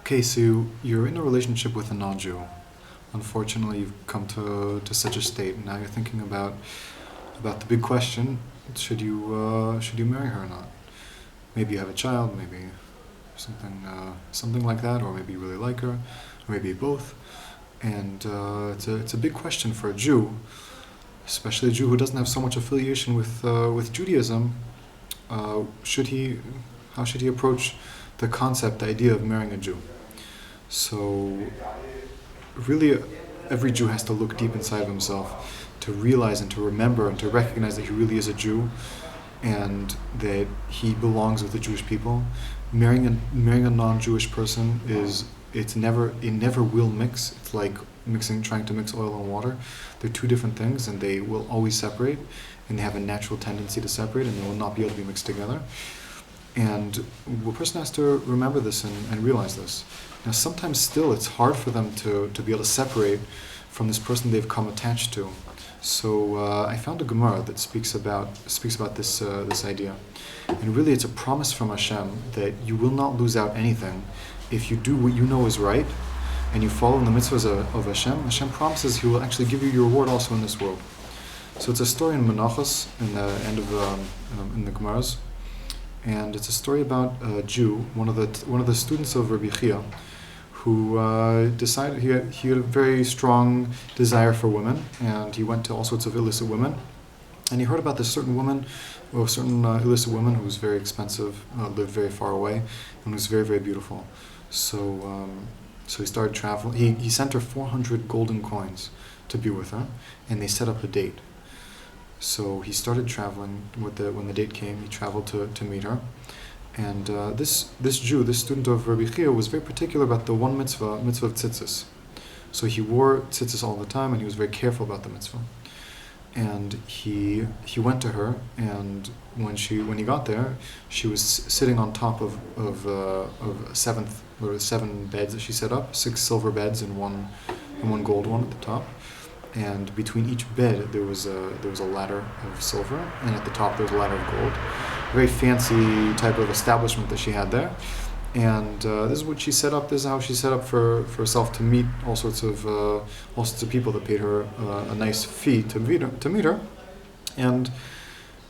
Okay, so you're in a relationship with a non-Jew. Unfortunately, you've come to such a state, and now you're thinking about the big question: should you marry her or not? Maybe you have a child, maybe something like that, or maybe you really like her, or maybe both. And it's a big question for a Jew, especially a Jew who doesn't have so much affiliation with Judaism. Should he? How should he approach the concept, the idea of marrying a Jew? So, really, every Jew has to look deep inside of himself to realize and to remember and to recognize that he really is a Jew and that he belongs with the Jewish people. Marrying a non-Jewish person it never will mix. It's like trying to mix oil and water. They're two different things, and they will always separate, and they have a natural tendency to separate, and they will not be able to be mixed together. And a person has to remember this and realize this. Now, sometimes still it's hard for them to be able to separate from this person they've come attached to. So I found a Gemara that speaks about this idea. And really it's a promise from Hashem that you will not lose out anything if you do what you know is right and you follow in the mitzvahs of Hashem. Hashem promises He will actually give you your reward also in this world. So it's a story in Menachos, in the end of in the Gemaras. And it's a story about a Jew, one of the students of Rabbi Chia, who decided he had a very strong desire for women, and he went to all sorts of illicit women. And he heard about this certain woman, or a certain illicit woman who was very expensive, lived very far away, and was very, very beautiful. So he started traveling. He sent her 400 golden coins to be with her, and they set up a date. So he started traveling. When the date came, he traveled to meet her. And this Jew, this student of Rabbi Chia, was very particular about the one mitzvah of tzitzis. So he wore tzitzis all the time, and he was very careful about the mitzvah. And he went to her, and when he got there, she was sitting on top of seven beds that she set up, 6 silver beds and one gold one at the top. And between each bed there was a ladder of silver, and at the top there was a ladder of gold. A very fancy type of establishment that she had there. And this is what she set up. This is how she set up for herself to meet all sorts of people that paid her a nice fee to meet her. And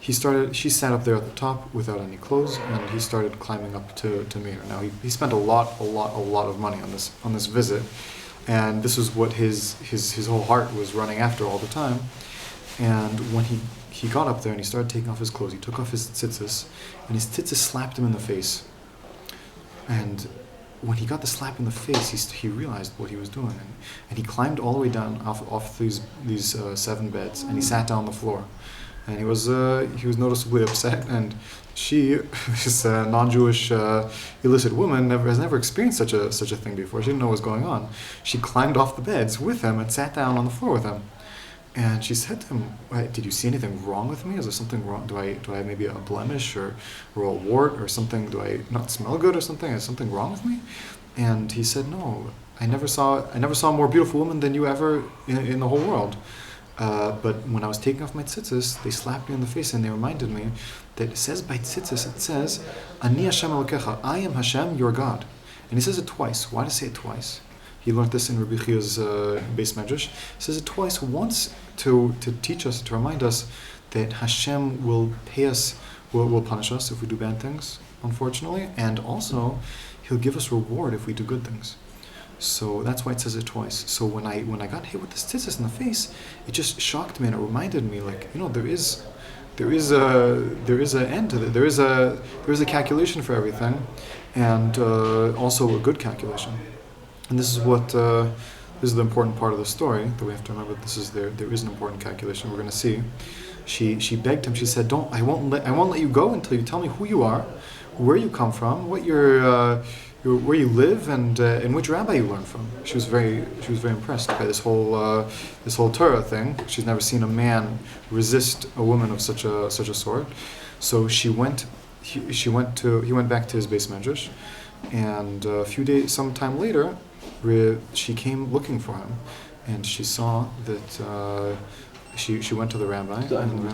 she sat up there at the top without any clothes, and he started climbing up to meet her. Now he spent a lot of money on this visit. And this is what his whole heart was running after all the time. And when he got up there and he started taking off his clothes, he took off his tzitzis, and his tzitzis slapped him in the face. And when he got the slap in the face, he realized what he was doing, and he climbed all the way down off these 7 beds, and he sat down on the floor. And he was noticeably upset, and she, this non-Jewish illicit woman, has never experienced such a thing before. She didn't know what was going on. She climbed off the beds with him and sat down on the floor with him. And she said to him, "Did you see anything wrong with me? Is there something wrong? Do I have maybe a blemish or a wart or something? Do I not smell good or something? Is something wrong with me?" And he said, "No, I never saw a more beautiful woman than you ever in the whole world. But when I was taking off my tzitzis, they slapped me in the face, and they reminded me that it says by tzitzis, it says, Ani Hashem Elokecha, I am Hashem, your God." And he says it twice. Why does he say it twice? He learned this in Rabbi Chia's Beis Medrash. He says it twice. Once to teach us, to remind us that Hashem will pay us, will punish us if we do bad things, unfortunately, and also He'll give us reward if we do good things. So that's why it says it twice. So when I got hit with this tzitzis in the face, it just shocked me, and it reminded me, there is an end to it. There is a calculation for everything, and also a good calculation. And this is the important part of the story that we have to remember. There is an important calculation we're going to see. She begged him. She said, I won't let you go until you tell me who you are, where you come from, what where you live, and which rabbi you learn from. She was very impressed by this whole Torah thing. She's never seen a man resist a woman of such a sort. So he went back to his Beis Medrash, and some time later, she came looking for him, and she saw that she went to the rabbi, and the rabbi